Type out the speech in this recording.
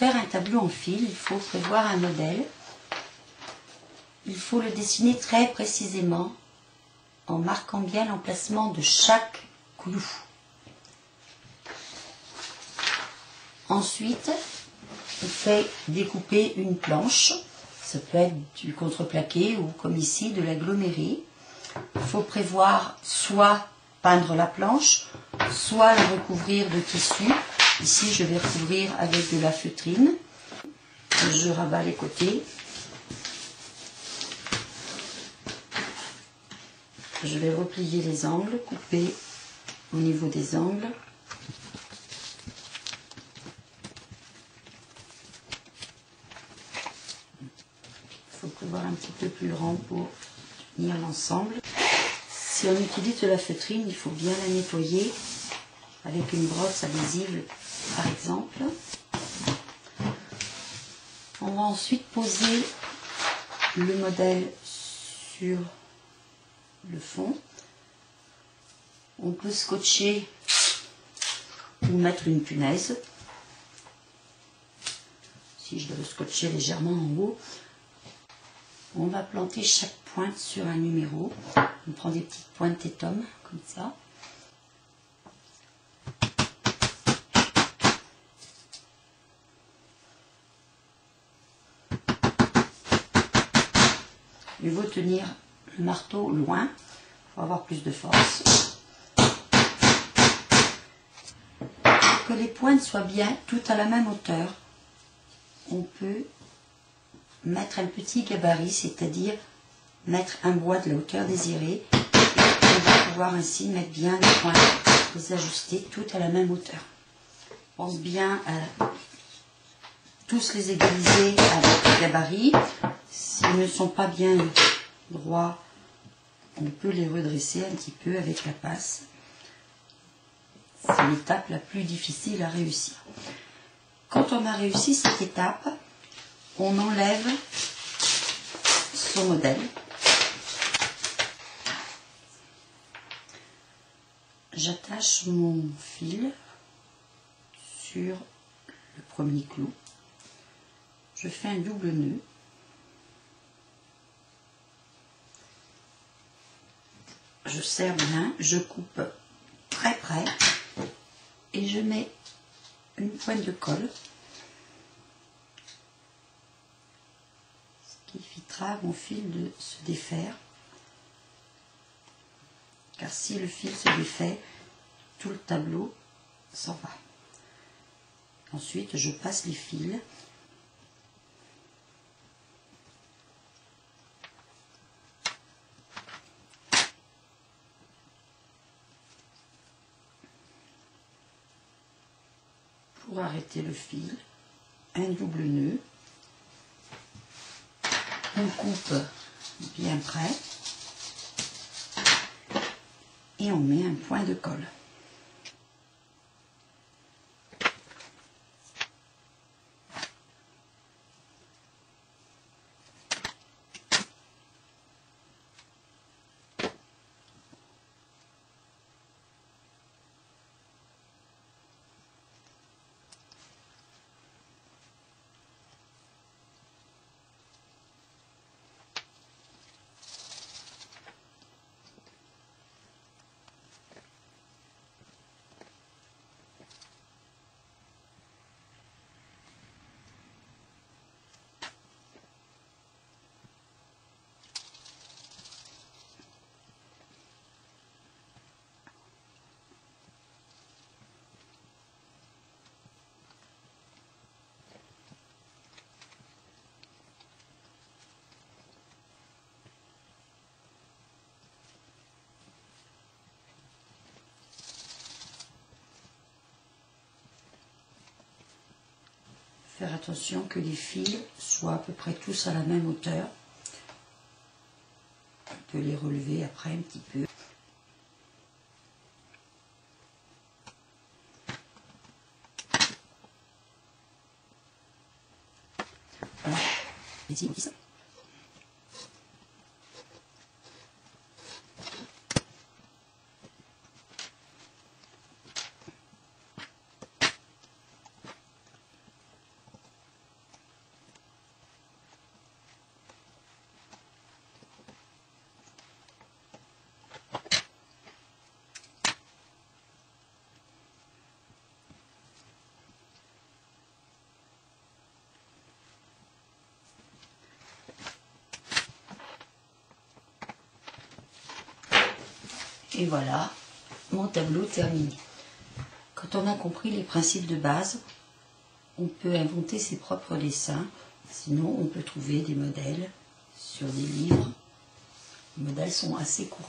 faire un tableau en fil, il faut prévoir un modèle. Il faut le dessiner très précisément en marquant bien l'emplacement de chaque clou. Ensuite, on fait découper une planche. Ça peut être du contreplaqué ou comme ici de l'aggloméré. Il faut prévoir soit peindre la planche, soit la recouvrir de tissu. Ici, je vais recouvrir avec de la feutrine. Je rabats les côtés. Je vais replier les angles, couper au niveau des angles. Il faut prévoir un petit peu plus grand pour tenir l'ensemble. Si on utilise de la feutrine, il faut bien la nettoyer avec une brosse adhésive, par exemple. On va ensuite poser le modèle sur le fond. On peut scotcher ou mettre une punaise. Si je dois scotcher légèrement en haut, on va planter chaque pointe sur un numéro. On prend des petites pointes tétum, comme ça. Il faut tenir le marteau loin pour avoir plus de force. Pour que les pointes soient bien toutes à la même hauteur, on peut mettre un petit gabarit, c'est-à-dire mettre un bois de la hauteur désirée. Et on va pouvoir ainsi mettre bien les points, les ajuster toutes à la même hauteur. On pense bien à tous les égaliser avec le gabarit. S'ils ne sont pas bien droits, on peut les redresser un petit peu avec la passe. C'est l'étape la plus difficile à réussir. Quand on a réussi cette étape, on enlève son modèle. J'attache mon fil sur le premier clou. Je fais un double nœud. Je serre bien, je coupe très près et je mets une pointe de colle, ce qui évitera à mon fil de se défaire, car si le fil se défait, tout le tableau s'en va. Ensuite, je passe les fils. Pour arrêter le fil, un double nœud, on coupe bien près et on met un point de colle. Faire attention que les fils soient à peu près tous à la même hauteur. On peut les relever après un petit peu. Voilà. Ici. Et voilà, mon tableau terminé. Quand on a compris les principes de base, on peut inventer ses propres dessins. Sinon, on peut trouver des modèles sur des livres. Les modèles sont assez courants.